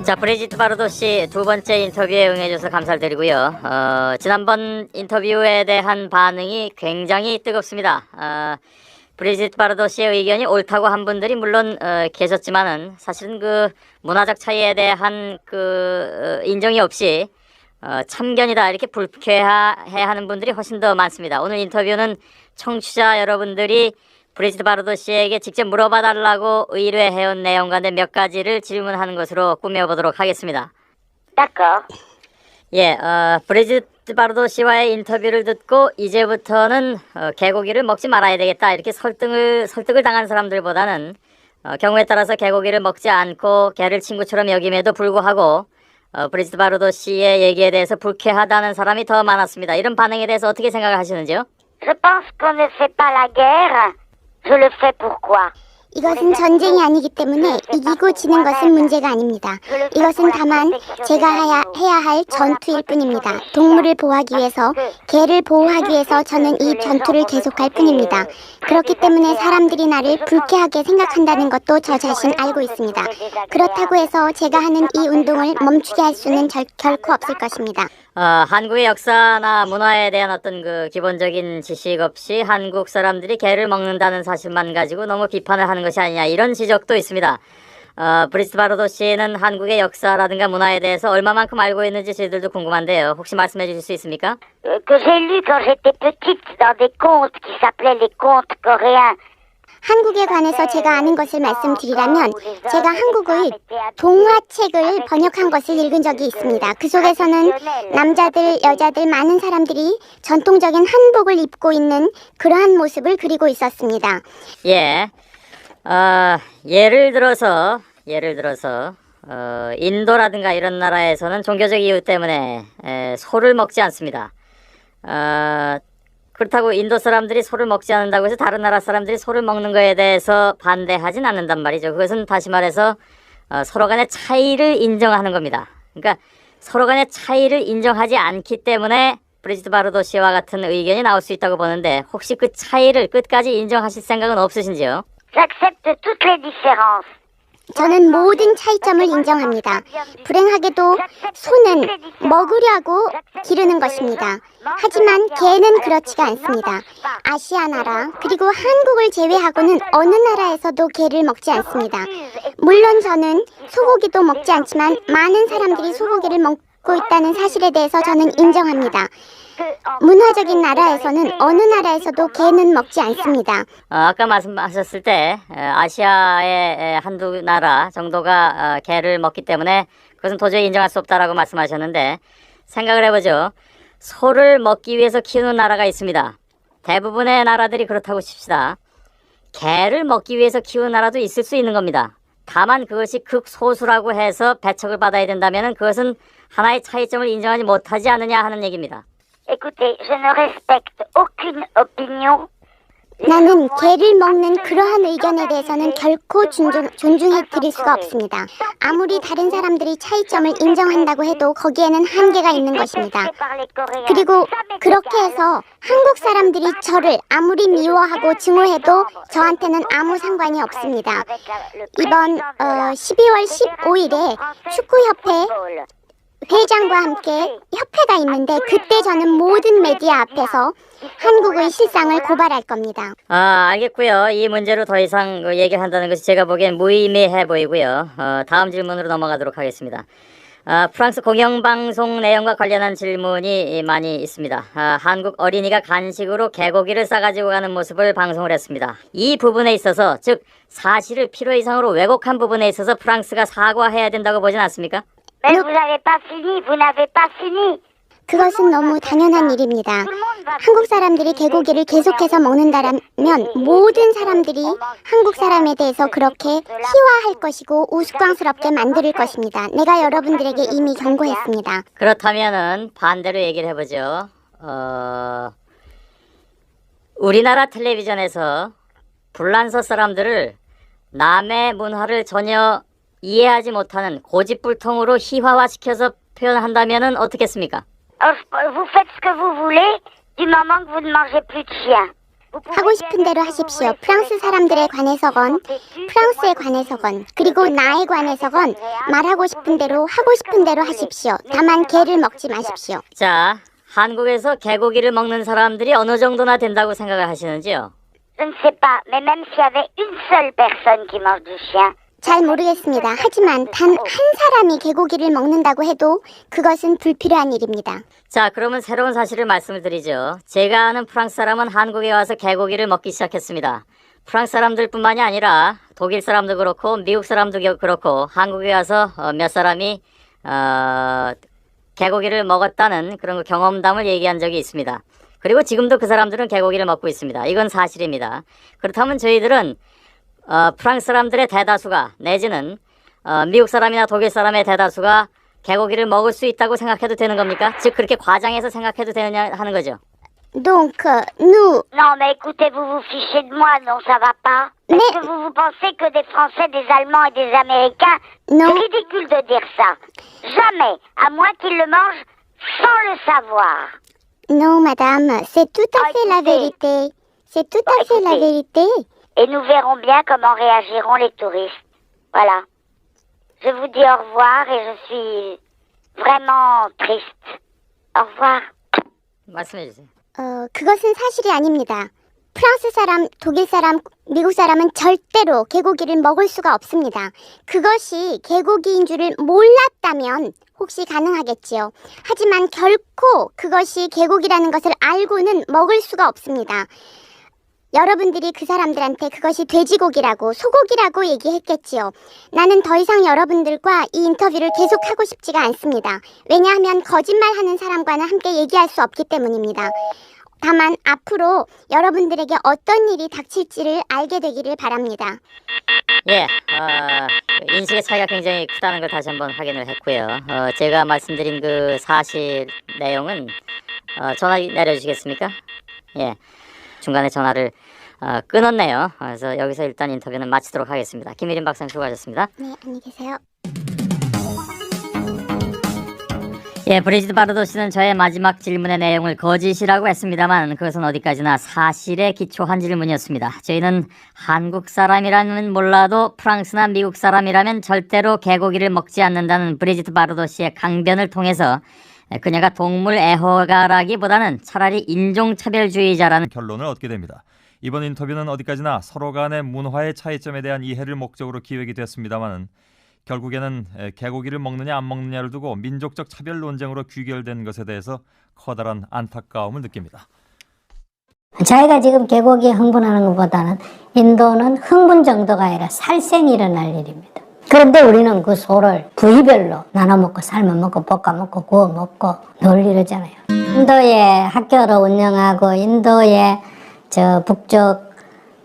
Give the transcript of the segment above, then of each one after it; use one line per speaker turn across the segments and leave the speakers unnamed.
자, 브리지트 바르도 씨 두 번째 인터뷰에 응해줘서 감사드리고요. 지난번 인터뷰에 대한 반응이 굉장히 뜨겁습니다. 브리지트 바르도 씨의 의견이 옳다고 한 분들이 물론 계셨지만은 사실은 그 문화적 차이에 대한 그 인정이 없이 참견이다 이렇게 불쾌해하는 분들이 훨씬 더 많습니다. 오늘 인터뷰는 청취자 여러분들이 브리지트 바르도 씨에게 직접 물어봐 달라고 의뢰해온 내용 가운데 몇 가지를 질문하는 것으로 꾸며보도록 하겠습니다.
D'accord.
예, 브리지트 바르도 씨와의 인터뷰를 듣고 이제부터는 개고기를 먹지 말아야 되겠다 이렇게 설득을 당한 사람들보다는 경우에 따라서 개고기를 먹지 않고 개를 친구처럼 여김에도 불구하고 브리지트 바르도 씨의 얘기에 대해서 불쾌하다는 사람이 더 많았습니다. 이런 반응에 대해서 어떻게 생각하시는지요?
Je pense qu'on ne fait pas la guerre. Je le fais pourquoi?
이것은 전쟁이 아니기 때문에 이기고 지는 것은 문제가 아닙니다. 이것은 다만 제가 해야 할 전투일 뿐입니다. 동물을 보호하기 위해서, 개를 보호하기 위해서 저는 이 전투를 계속할 뿐입니다. 그렇기 때문에 사람들이 나를 불쾌하게 생각한다는 것도 저 자신 알고 있습니다. 그렇다고 해서 제가 하는 이 운동을 멈추게 할 수는 결코 없을 것입니다.
한국의 역사나 문화에 대한 어떤 그 기본적인 지식 없이 한국 사람들이 개를 먹는다는 사실만 가지고 너무 비판을 하는 것이 아니냐 이런 지적도 있습니다. 브리지트 바르도 씨는 한국의 역사라든가 문화에 대해서 얼마만큼 알고 있는지 저희들도 궁금한데요. 혹시 말씀해 주실 수 있습니까?
Que j'ai lu quand j'étais petite dans des contes qui s'appelaient les contes coréens.
한국에 관해서 제가 아는 것을 말씀드리라면 제가 한국의 동화책을 번역한 것을 읽은 적이 있습니다. 그 속에서는 남자들, 여자들 많은 사람들이 전통적인 한복을 입고 있는 그러한 모습을 그리고 있었습니다.
예. 예를 들어서 인도라든가 이런 나라에서는 종교적 이유 때문에 소를 먹지 않습니다. 그렇다고 인도 사람들이 소를 먹지 않는다고 해서 다른 나라 사람들이 소를 먹는 거에 대해서 반대하진 않는단 말이죠. 그것은 다시 말해서 서로 간의 차이를 인정하는 겁니다. 그러니까 서로 간의 차이를 인정하지 않기 때문에 브리지트 바르도 씨와 같은 의견이 나올 수 있다고 보는데 혹시 그 차이를 끝까지 인정하실 생각은 없으신지요?
J'accepte toutes les différences.
저는 모든 차이점을 인정합니다. 불행하게도 소는 먹으려고 기르는 것입니다. 하지만 개는 그렇지가 않습니다. 아시아 나라 그리고 한국을 제외하고는 어느 나라에서도 개를 먹지 않습니다. 물론 저는 소고기도 먹지 않지만 많은 사람들이 소고기를 먹고 있다는 사실에 대해서 저는 인정합니다. 문화적인 나라에서는 어느 나라에서도 개는 먹지 않습니다.
아까 말씀하셨을 때 아시아의 한두 나라 정도가 개를 먹기 때문에 그것은 도저히 인정할 수 없다라고 말씀하셨는데 생각을 해보죠. 소를 먹기 위해서 키우는 나라가 있습니다. 대부분의 나라들이 그렇다고 칩시다. 개를 먹기 위해서 키우는 나라도 있을 수 있는 겁니다. 다만 그것이 극소수라고 해서 배척을 받아야 된다면 그것은 하나의 차이점을 인정하지 못하지 않느냐 하는 얘기입니다.
Écoutez, je ne respecte aucune opinion.
나는 개를 먹는 그러한 의견에 대해서는 결코 존중해 드릴 수가 없습니다. 아무리 다른 사람들이 차이점을 인정한다고 해도 거기에는 한계가 있는 것입니다. 그리고 그렇게 해서 한국 사람들이 저를 아무리 미워하고 증오해도 저한테는 아무 상관이 없습니다. 이번 12월 15일에 축구협회 회장과 함께 협회가 있는데 그때 저는 모든 메디아 앞에서 한국의 실상을 고발할 겁니다.
알겠고요. 이 문제로 더 이상 얘기를 한다는 것이 제가 보기엔 무의미해 보이고요. 다음 질문으로 넘어가도록 하겠습니다. 프랑스 공영방송 내용과 관련한 질문이 많이 있습니다. 한국 어린이가 간식으로 개고기를 싸가지고 가는 모습을 방송을 했습니다. 이 부분에 있어서 즉 사실을 필요 이상으로 왜곡한 부분에 있어서 프랑스가 사과해야 된다고 보진 않습니까?
Mais vous n'avez pas fini, vous n'avez pas fini.
그것은 너무 당연한 일입니다. 한국 사람들이 개고기를 계속해서 먹는다면 모든 사람들이 한국 사람에 대해서 그렇게 희화할 것이고 우스꽝스럽게 만들 것입니다. 내가 여러분들에게 이미 경고했습니다.
그렇다면은 반대로 얘기를 해보죠. 우리나라 텔레비전에서 불란서 사람들을 남의 문화를 전혀 이해하지 못하는 고집불통으로 희화화시켜서 표현한다면은 어떻겠습니까?
Alors, vous faites ce que vous voulez du moment que vous ne mangez plus de chien.
하고 싶은 대로 하십시오. 프랑스 사람들에 관해서건 프랑스에 관해서건 그리고 나에 관해서건 말하고 싶은 대로 하고 싶은 대로 하십시오. 다만 개를 먹지 마십시오.
자, 한국에서 개고기를 먹는 사람들이 어느 정도나 된다고 생각을 하시는지요?
Je ne sais pas, mais même s'il y avait une seule personne qui mange du chien,
잘 모르겠습니다. 하지만 단 한 사람이 개고기를 먹는다고 해도 그것은 불필요한 일입니다.
자, 그러면 새로운 사실을 말씀을 드리죠. 제가 아는 프랑스 사람은 한국에 와서 개고기를 먹기 시작했습니다. 프랑스 사람들뿐만이 아니라 독일 사람도 그렇고 미국 사람도 그렇고 한국에 와서 몇 사람이 개고기를 먹었다는 그런 경험담을 얘기한 적이 있습니다. 그리고 지금도 그 사람들은 개고기를 먹고 있습니다. 이건 사실입니다. 그렇다면 저희들은 프랑스 사람들의 대다수가 내지는 미국 사람이나 독일 사람의 대다수가 개고기를 먹을 수 있다고 생각해도 되는 겁니까? 즉 그렇게 과장해서 생각해도 되느냐 하는 거죠.
Donc, nous...
non, mais écoutez, vous vous fichez de moi, non, ça va pas. Est-ce que vous pensez que des Français, des Allemands et des Américains,
Non.
c'est ridicule de dire ça. Jamais, à moins qu'ils le mangent sans le savoir.
Non, madame, c'est tout à fait la vérité. C'est tout à fait la vérité.
Et nous verrons bien comment réagiront les touristes. Voilà. Je vous dis au revoir et je suis vraiment triste. Au revoir.
말씀해 주세요.
그것은 사실이 아닙니다. 프랑스 사람, 독일 사람, 미국 사람은 절대로 개고기를 먹을 수가 없습니다. 그것이 개고기인 줄을 몰랐다면 혹시 가능하겠지요. 하지만 결코 그것이 개고기라는 것을 알고는 먹을 수가 없습니다. 여러분들이 그 사람들한테 그것이 돼지고기라고 소고기라고 얘기했겠지요. 나는 더 이상 여러분들과 이 인터뷰를 계속하고 싶지가 않습니다. 왜냐하면 거짓말하는 사람과는 함께 얘기할 수 없기 때문입니다. 다만 앞으로 여러분들에게 어떤 일이 닥칠지를 알게 되기를 바랍니다.
예, 인식의 차이가 굉장히 크다는 걸 다시 한번 확인을 했고요. 제가 말씀드린 그 사실 내용은 전화 내려주시겠습니까? 예, 중간에 전화를 끊었네요. 그래서 여기서 일단 인터뷰는 마치도록 하겠습니다. 김일인 박사님 수고하셨습니다.
네, 안녕히 계세요.
예, 브리지트 바르도 씨는 저의 마지막 질문의 내용을 거짓이라고 했습니다만 그것은 어디까지나 사실에 기초한 질문이었습니다. 저희는 한국 사람이라면 몰라도 프랑스나 미국 사람이라면 절대로 개고기를 먹지 않는다는 브리지트 바르도 씨의 강변을 통해서 그녀가 동물 애호가라기보다는 차라리 인종차별주의자라는
결론을 얻게 됩니다. 이번 인터뷰는 어디까지나 서로 간의 문화의 차이점에 대한 이해를 목적으로 기획이 됐습니다만 결국에는 개고기를 먹느냐 안 먹느냐를 두고 민족적 차별 논쟁으로 귀결된 것에 대해서 커다란 안타까움을 느낍니다.
저희가 지금 개고기에 흥분하는 것보다는 인도는 흥분 정도가 아니라 살생이 일어날 일입니다. 그런데 우리는 그 소를 부위별로 나눠 먹고 삶아 먹고 볶아 먹고 구워 먹고 늘 이러잖아요. 인도의 학교를 운영하고 인도의 저 북쪽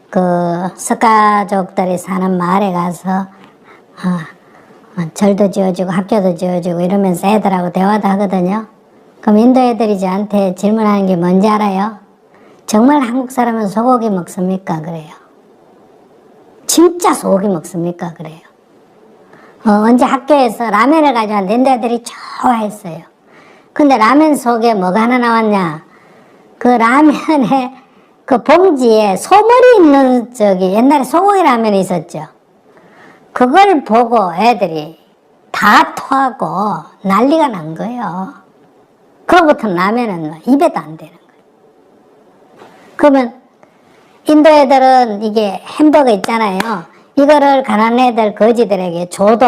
그 석가족들이 사는 마을에 가서 절도 지어주고 학교도 지어주고 이러면서 애들하고 대화도 하거든요. 그럼 인도 애들이 저한테 질문하는 게 뭔지 알아요? 정말 한국 사람은 소고기 먹습니까? 그래요. 진짜 소고기 먹습니까? 그래요. 언제 학교에서 라면을 가져왔는데 인도 애들이 좋아했어요. 근데 라면 속에 뭐가 하나 나왔냐? 그 라면에 그 봉지에 소머리 있는 옛날에 소고기 라면이 있었죠. 그걸 보고 애들이 다 토하고 난리가 난 거예요. 그로부터 라면은 입에도 안 되는 거예요. 그러면 인도 애들은 이게 햄버거 있잖아요. 이거를 가난한 애들 거지들에게 줘도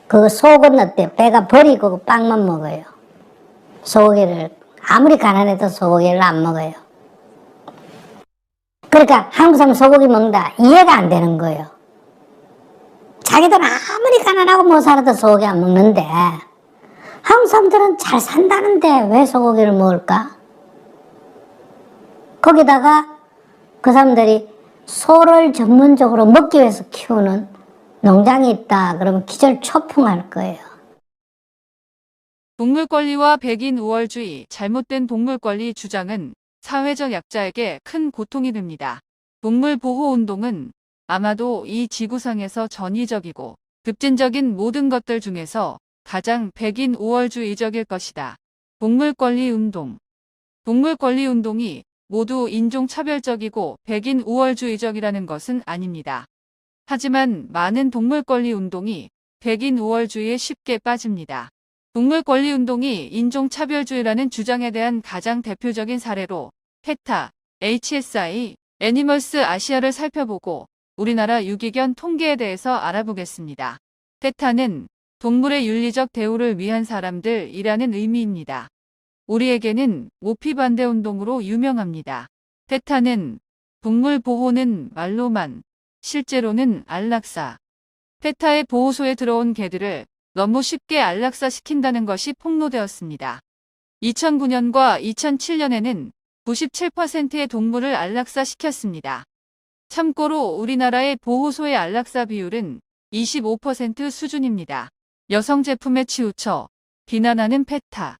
그 소 건너때 배가 버리고 빵만 먹어요. 소고기를 아무리 가난해도 소고기를 안 먹어요. 그러니까 한국 사람 소고기 먹는다 이해가 안 되는 거예요. 자기들은 아무리 가난하고 못 살아도 소고기 안 먹는데 한국 사람들은 잘 산다는데 왜 소고기를 먹을까? 거기다가 그 사람들이 소를 전문적으로 먹기 위해서 키우는 농장이 있다 그러면 기절초풍할 거예요.
동물권리와 백인 우월주의, 잘못된 동물권리 주장은 사회적 약자에게 큰 고통이 됩니다. 동물보호운동은 아마도 이 지구상에서 전위적이고 급진적인 모든 것들 중에서 가장 백인 우월주의적일 것이다. 동물권리운동. 동물권리운동이 모두 인종차별적이고 백인 우월주의적이라는 것은 아닙니다. 하지만 많은 동물권리 운동이 백인 우월주의에 쉽게 빠집니다. 동물권리 운동이 인종차별주의라는 주장에 대한 가장 대표적인 사례로 페타, HSI, 애니멀스 아시아를 살펴보고 우리나라 유기견 통계에 대해서 알아보겠습니다. 페타는 동물의 윤리적 대우를 위한 사람들이라는 의미입니다. 우리에게는 모피 반대 운동으로 유명합니다. 페타는 동물 보호는 말로만, 실제로는 안락사. 페타의 보호소에 들어온 개들을 너무 쉽게 안락사 시킨다는 것이 폭로되었습니다. 2009년과 2007년에는 97%의 동물을 안락사 시켰습니다. 참고로 우리나라의 보호소의 안락사 비율은 25% 수준입니다. 여성 제품에 치우쳐 비난하는 페타.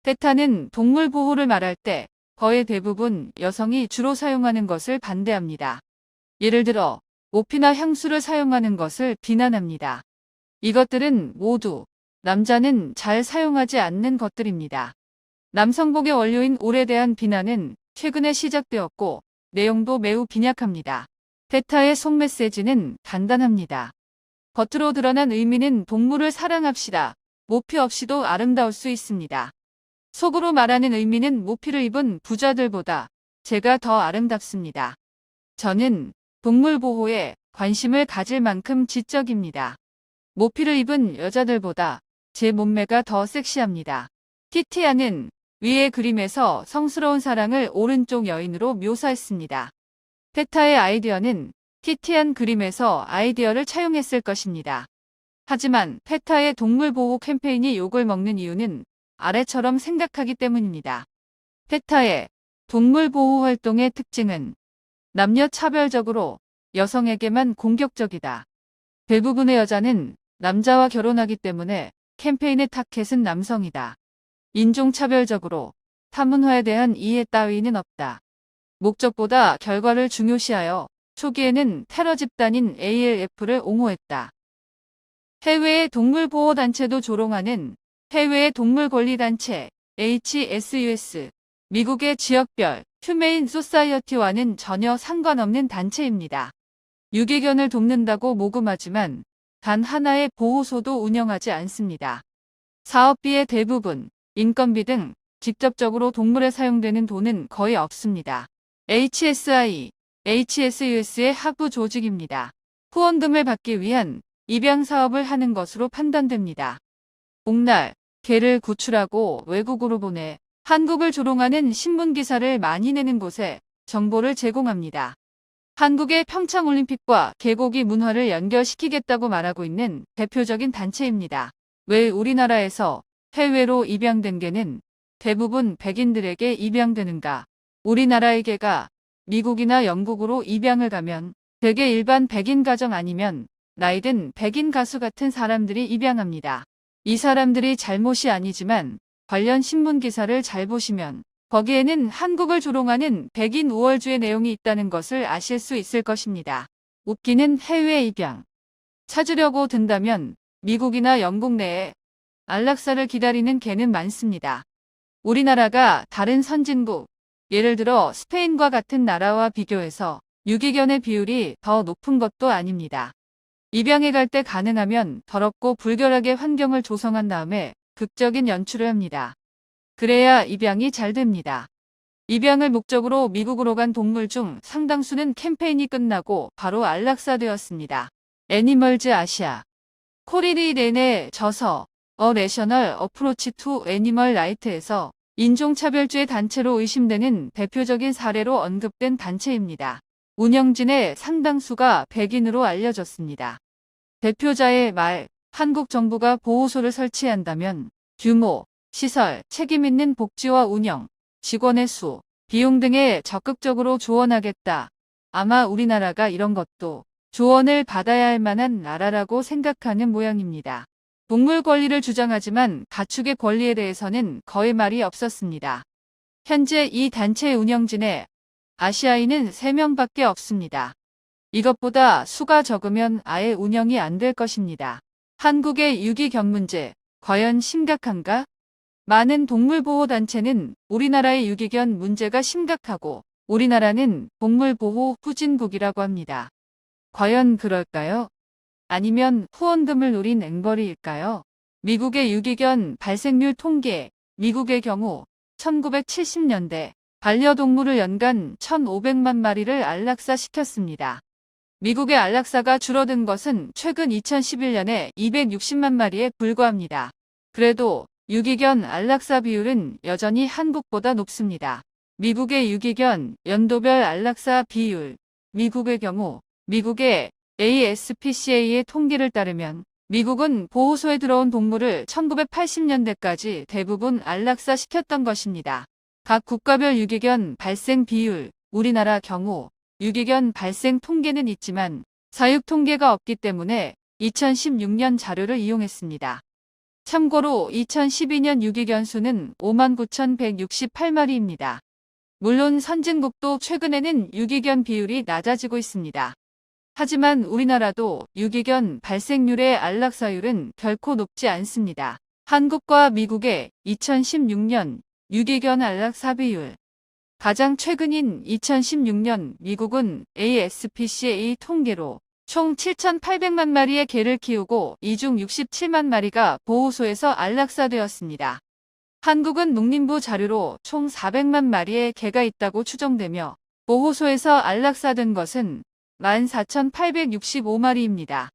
페타는 동물 보호를 말할 때 거의 대부분 여성이 주로 사용하는 것을 반대합니다. 예를 들어 모피나 향수를 사용하는 것을 비난합니다. 이것들은 모두 남자는 잘 사용하지 않는 것들입니다. 남성복의 원료인 올에 대한 비난은 최근에 시작되었고 내용도 매우 빈약합니다. 페타의 속 메시지는 간단합니다. 겉으로 드러난 의미는 동물을 사랑합시다. 모피 없이도 아름다울 수 있습니다. 속으로 말하는 의미는 모피를 입은 부자들보다 제가 더 아름답습니다. 저는 동물 보호에 관심을 가질 만큼 지적입니다. 모피를 입은 여자들보다 제 몸매가 더 섹시합니다. 티티아는 위의 그림에서 성스러운 사랑을 오른쪽 여인으로 묘사했습니다. 페타의 아이디어는 티티안 그림에서 아이디어를 차용했을 것입니다. 하지만 페타의 동물 보호 캠페인이 욕을 먹는 이유는 아래처럼 생각하기 때문입니다. 페타의 동물 보호 활동의 특징은 남녀 차별적으로 여성에게만 공격적이다. 대부분의 여자는 남자와 결혼하기 때문에 캠페인의 타켓은 남성이다. 인종차별적으로 타문화에 대한 이해 따위는 없다. 목적보다 결과를 중요시하여 초기에는 테러 집단인 ALF를 옹호했다. 해외의 동물보호단체도 조롱하는 해외의 동물권리단체 HSUS, 미국의 지역별 휴메인 소사이어티와는 전혀 상관없는 단체입니다. 유기견을 돕는다고 모금하지만 단 하나의 보호소도 운영하지 않습니다. 사업비의 대부분, 인건비 등 직접적으로 동물에 사용되는 돈은 거의 없습니다. HSI, HSUS의 하부 조직입니다. 후원금을 받기 위한 입양 사업을 하는 것으로 판단됩니다. 옥날, 개를 구출하고 외국으로 보내 한국을 조롱하는 신문 기사를 많이 내는 곳에 정보를 제공합니다. 한국의 평창올림픽과 개고기 문화를 연결시키겠다고 말하고 있는 대표적인 단체입니다. 왜 우리나라에서 해외로 입양된 개는 대부분 백인들에게 입양되는가? 우리나라의 개가 미국이나 영국으로 입양을 가면 대개 일반 백인 가정 아니면 나이든 백인 가수 같은 사람들이 입양합니다. 이 사람들이 잘못이 아니지만 관련 신문 기사를 잘 보시면 거기에는 한국을 조롱하는 백인 우월주의 내용이 있다는 것을 아실 수 있을 것입니다. 웃기는 해외 입양. 찾으려고 든다면 미국이나 영국 내에 안락사를 기다리는 개는 많습니다. 우리나라가 다른 선진국, 예를 들어 스페인과 같은 나라와 비교해서 유기견의 비율이 더 높은 것도 아닙니다. 입양에 갈 때 가능하면 더럽고 불결하게 환경을 조성한 다음에 극적인 연출을 합니다. 그래야 입양이 잘 됩니다. 입양을 목적으로 미국으로 간 동물 중 상당수는 캠페인이 끝나고 바로 안락사되었습니다. 애니멀즈 아시아. 코리리 렌의 저서 A Rational Approach to Animal Rights에서 인종차별주의 단체로 의심되는 대표적인 사례로 언급된 단체입니다. 운영진의 상당수가 백인으로 알려졌습니다. 대표자의 말, 한국 정부가 보호소를 설치한다면 규모, 시설, 책임 있는 복지와 운영, 직원의 수, 비용 등에 적극적으로 조언하겠다. 아마 우리나라가 이런 것도 조언을 받아야 할 만한 나라라고 생각하는 모양입니다. 동물 권리를 주장하지만 가축의 권리에 대해서는 거의 말이 없었습니다. 현재 이 단체의 운영진에 아시아인은 3명밖에 없습니다. 이것보다 수가 적으면 아예 운영이 안 될 것입니다. 한국의 유기견 문제, 과연 심각한가? 많은 동물보호단체는 우리나라의 유기견 문제가 심각하고 우리나라는 동물보호 후진국이라고 합니다. 과연 그럴까요? 아니면 후원금을 노린 앵벌이일까요? 미국의 유기견 발생률 통계, 미국의 경우 1970년대 반려동물을 연간 1,500만 마리를 안락사시켰습니다. 미국의 안락사가 줄어든 것은 최근 2011년에 260만 마리에 불과합니다. 그래도 유기견 안락사 비율은 여전히 한국보다 높습니다. 미국의 유기견 연도별 안락사 비율, 미국의 경우 미국의 ASPCA의 통계를 따르면 미국은 보호소에 들어온 동물을 1980년대까지 대부분 안락사시켰던 것입니다. 각 국가별 유기견 발생 비율, 우리나라 경우 유기견 발생 통계는 있지만 사육 통계가 없기 때문에 2016년 자료를 이용했습니다. 참고로 2012년 유기견 수는 59,168마리입니다. 물론 선진국도 최근에는 유기견 비율이 낮아지고 있습니다. 하지만 우리나라도 유기견 발생률의 안락사율은 결코 높지 않습니다. 한국과 미국의 2016년 유기견 안락사 비율. 가장 최근인 2016년 미국은 ASPCA 통계로 총 7,800만 마리의 개를 키우고 이 중 67만 마리가 보호소에서 안락사되었습니다. 한국은 농림부 자료로 총 400만 마리의 개가 있다고 추정되며 보호소에서 안락사된 것은 14,865마리입니다.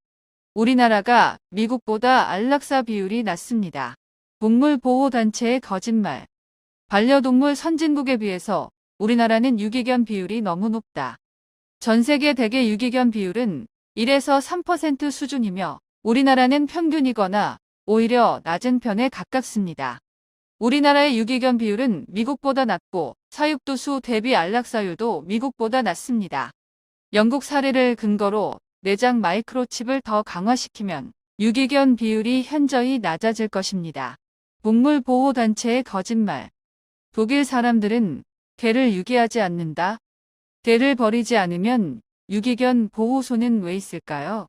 우리나라가 미국보다 안락사 비율이 낮습니다. 동물보호단체의 거짓말. 반려동물 선진국에 비해서 우리나라는 유기견 비율이 너무 높다. 전 세계 대개 유기견 비율은 1에서 3% 수준이며 우리나라는 평균이거나 오히려 낮은 편에 가깝습니다. 우리나라의 유기견 비율은 미국보다 낮고 사육도수 대비 안락사율도 미국보다 낮습니다. 영국 사례를 근거로 내장 마이크로칩을 더 강화시키면 유기견 비율이 현저히 낮아질 것입니다. 동물보호단체의 거짓말. 독일 사람들은 개를 유기하지 않는다. 개를 버리지 않으면 유기견 보호소는 왜 있을까요?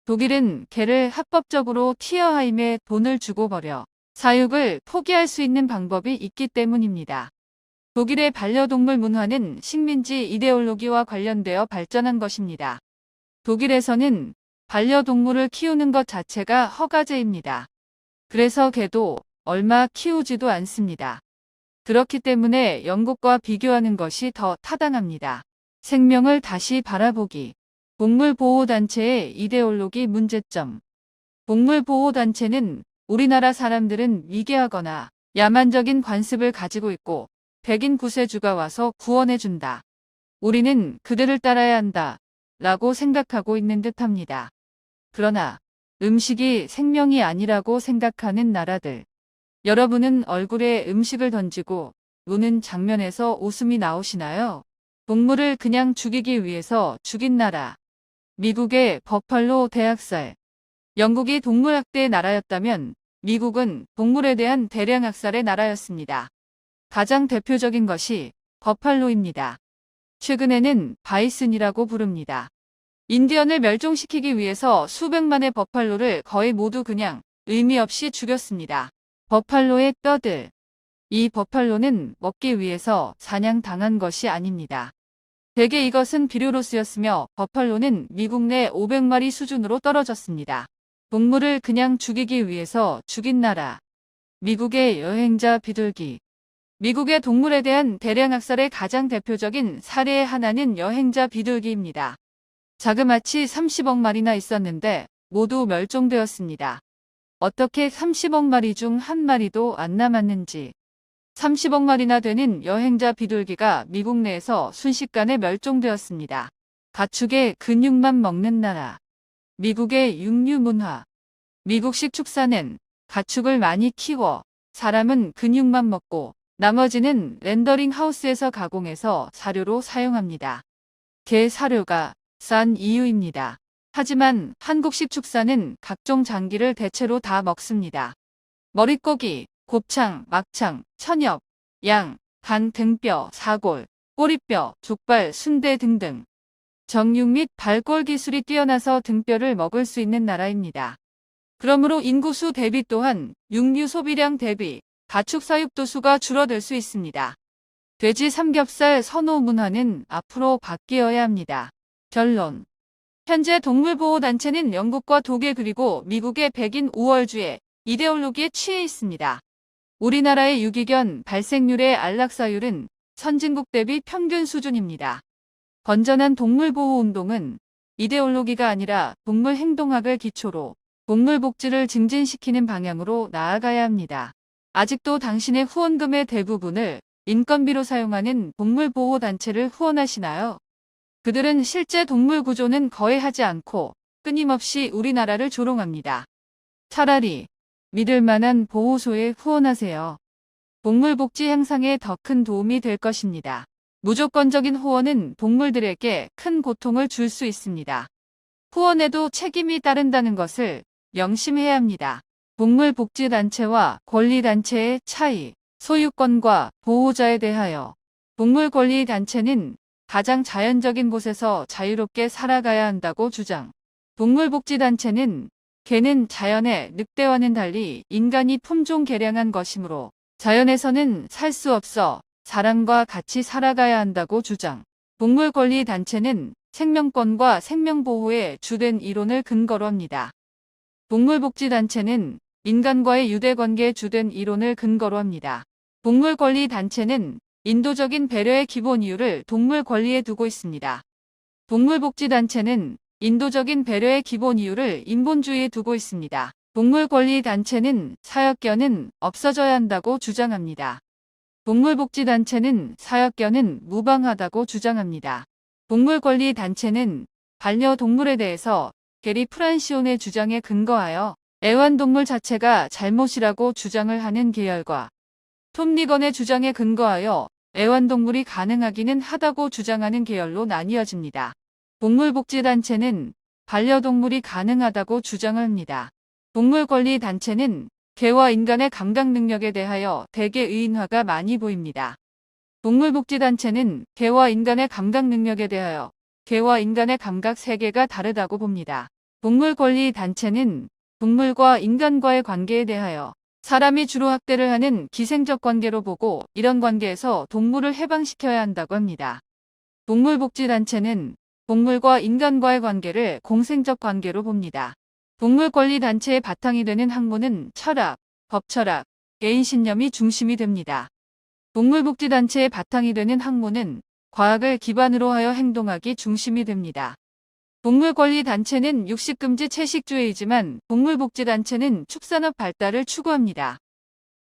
독일은 개를 합법적으로 티어하임에 돈을 주고 버려 사육을 포기할 수 있는 방법이 있기 때문입니다. 독일의 반려동물 문화는 식민지 이데올로기와 관련되어 발전한 것입니다. 독일에서는 반려동물을 키우는 것 자체가 허가제입니다. 그래서 개도 얼마 키우지도 않습니다. 그렇기 때문에 영국과 비교하는 것이 더 타당합니다. 생명을 다시 바라보기. 동물보호단체의 이데올로기 문제점. 동물보호단체는 우리나라 사람들은 미개하거나 야만적인 관습을 가지고 있고 백인 구세주가 와서 구원해준다. 우리는 그들을 따라야 한다. 라고 생각하고 있는 듯합니다. 그러나 음식이 생명이 아니라고 생각하는 나라들. 여러분은 얼굴에 음식을 던지고 노는 장면에서 웃음이 나오시나요? 동물을 그냥 죽이기 위해서 죽인 나라. 미국의 버팔로 대학살. 영국이 동물학대의 나라였다면 미국은 동물에 대한 대량 학살의 나라였습니다. 가장 대표적인 것이 버팔로입니다. 최근에는 바이슨이라고 부릅니다. 인디언을 멸종시키기 위해서 수백만의 버팔로를 거의 모두 그냥 의미 없이 죽였습니다. 버팔로의 뼈들. 이 버팔로는 먹기 위해서 사냥당한 것이 아닙니다. 대개 이것은 비료로 쓰였으며 버팔로는 미국 내 500마리 수준으로 떨어졌습니다. 동물을 그냥 죽이기 위해서 죽인 나라. 미국의 여행자 비둘기. 미국의 동물에 대한 대량 학살의 가장 대표적인 사례의 하나는 여행자 비둘기입니다. 자그마치 30억 마리나 있었는데 모두 멸종되었습니다. 어떻게 30억 마리 중 한 마리도 안 남았는지. 30억 마리나 되는 여행자 비둘기가 미국 내에서 순식간에 멸종되었습니다. 가축의 근육만 먹는 나라. 미국의 육류 문화. 미국식 축사는 가축을 많이 키워 사람은 근육만 먹고 나머지는 렌더링 하우스에서 가공해서 사료로 사용합니다. 개 사료가 싼 이유입니다. 하지만 한국식 축사는 각종 장기를 대체로 다 먹습니다. 머릿고기, 곱창, 막창, 천엽, 양, 간, 등뼈, 사골, 꼬리뼈, 족발, 순대 등등. 정육 및 발골 기술이 뛰어나서 등뼈를 먹을 수 있는 나라입니다. 그러므로 인구수 대비 또한 육류 소비량 대비 가축 사육도 수가 줄어들 수 있습니다. 돼지 삼겹살 선호 문화는 앞으로 바뀌어야 합니다. 결론. 현재 동물보호단체는 영국과 독일 그리고 미국의 백인 우월주의 이데올로기에 취해 있습니다. 우리나라의 유기견 발생률의 안락사율은 선진국 대비 평균 수준입니다. 건전한 동물보호운동은 이데올로기가 아니라 동물 행동학을 기초로 동물 복지를 증진시키는 방향으로 나아가야 합니다. 아직도 당신의 후원금의 대부분을 인건비로 사용하는 동물보호단체를 후원하시나요? 그들은 실제 동물 구조는 거의 하지 않고 끊임없이 우리나라를 조롱합니다. 차라리 믿을 만한 보호소에 후원하세요. 동물 복지 향상에 더 큰 도움이 될 것입니다. 무조건적인 후원은 동물들에게 큰 고통을 줄 수 있습니다. 후원에도 책임이 따른다는 것을 명심해야 합니다. 동물복지단체와 권리단체의 차이, 소유권과 보호자에 대하여. 동물권리단체는 가장 자연적인 곳에서 자유롭게 살아가야 한다고 주장. 동물복지단체는 개는 자연의 늑대와는 달리 인간이 품종 개량한 것이므로 자연에서는 살 수 없어 사람과 같이 살아가야 한다고 주장. 동물권리단체는 생명권과 생명보호의 주된 이론을 근거로 합니다. 동물복지단체는 인간과의 유대관계의 주된 이론을 근거로 합니다. 동물권리단체는 인도적인 배려의 기본 이유를 동물 권리에 두고 있습니다. 동물복지단체는 인도적인 배려의 기본 이유를 인본주의에 두고 있습니다. 동물권리단체는 사역견은 없어져야 한다고 주장합니다. 동물복지단체는 사역견은 무방하다고 주장합니다. 동물권리단체는 반려동물에 대해서 게리 프란시온의 주장에 근거하여 애완동물 자체가 잘못이라고 주장을 하는 계열과 톰 리건의 주장에 근거하여 애완동물이 가능하기는 하다고 주장하는 계열로 나뉘어집니다. 동물복지단체는 반려동물이 가능하다고 주장을 합니다. 동물권리단체는 개와 인간의 감각 능력에 대하여 대개 의인화가 많이 보입니다. 동물복지단체는 개와 인간의 감각 능력에 대하여 개와 인간의 감각 세계가 다르다고 봅니다. 동물권리단체는 동물과 인간과의 관계에 대하여 사람이 주로 학대를 하는 기생적 관계로 보고 이런 관계에서 동물을 해방시켜야 한다고 합니다. 동물복지단체는 동물과 인간과의 관계를 공생적 관계로 봅니다. 동물권리단체의 바탕이 되는 학문은 철학, 법철학, 개인신념이 중심이 됩니다. 동물복지단체의 바탕이 되는 학문은 과학을 기반으로 하여 행동하기 중심이 됩니다. 동물권리단체는 육식금지 채식주의이지만 동물복지단체는 축산업 발달을 추구합니다.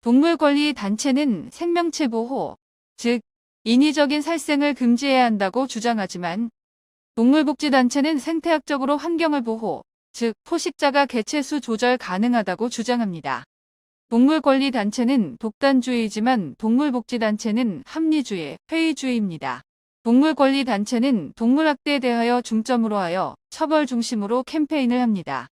동물권리단체는 생명체 보호, 즉 인위적인 살생을 금지해야 한다고 주장하지만 동물복지단체는 생태학적으로 환경을 보호, 즉 포식자가 개체수 조절 가능하다고 주장합니다. 동물권리단체는 독단주의이지만 동물복지단체는 합리주의, 회의주의입니다. 동물권리단체는 동물학대에 대하여 중점으로 하여 처벌 중심으로 캠페인을 합니다.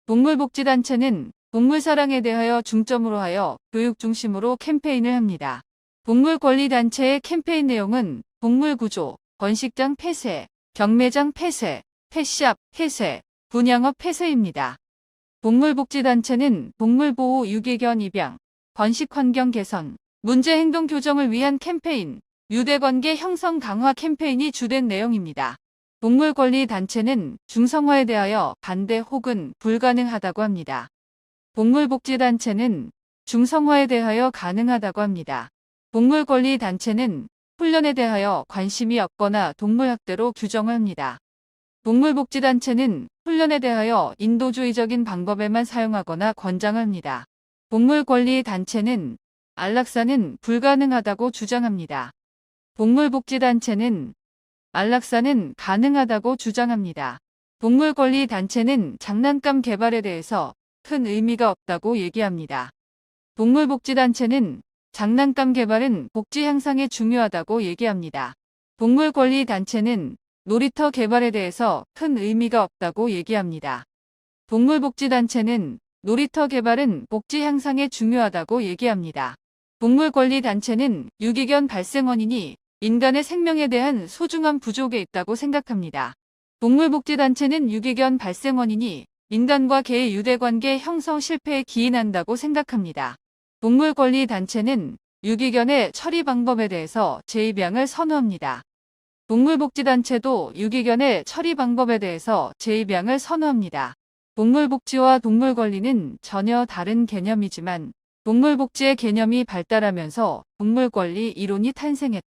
동물복지단체는 동물사랑에 대하여 중점으로 하여 교육 중심으로 캠페인을 합니다. 동물권리단체의 캠페인 내용은 동물구조, 번식장 폐쇄, 경매장 폐쇄, 펫샵 폐쇄, 분양업 폐쇄입니다. 동물복지단체는 동물보호 유기견 입양, 번식환경 개선, 문제행동 교정을 위한 캠페인, 유대관계 형성 강화 캠페인이 주된 내용입니다. 동물권리단체는 중성화에 대하여 반대 혹은 불가능하다고 합니다. 동물복지단체는 중성화에 대하여 가능하다고 합니다. 동물권리단체는 훈련에 대하여 관심이 없거나 동물학대로 규정을 합니다. 동물복지단체는 훈련에 대하여 인도주의적인 방법에만 사용하거나 권장을 합니다. 동물권리단체는 안락사는 불가능하다고 주장합니다. 동물복지단체는 안락사는 가능하다고 주장합니다. 동물권리단체는 장난감 개발에 대해서 큰 의미가 없다고 얘기합니다. 동물복지단체는 장난감 개발은 복지 향상에 중요하다고 얘기합니다. 동물권리단체는 놀이터 개발에 대해서 큰 의미가 없다고 얘기합니다. 동물복지단체는 놀이터 개발은 복지 향상에 중요하다고 얘기합니다. 동물권리단체는 유기견 발생 원인이 인간의 생명에 대한 소중한 부족에 있다고 생각합니다. 동물복지단체는 유기견 발생 원인이 인간과 개의 유대관계 형성 실패에 기인한다고 생각합니다. 동물권리 단체는 유기견의 처리 방법에 대해서 제2병을 선호합니다. 동물복지단체도 유기견의 처리 방법에 대해서 제2병을 선호합니다. 동물복지와 동물권리는 전혀 다른 개념이지만 동물복지의 개념이 발달하면서 동물권리 이론이 탄생했다.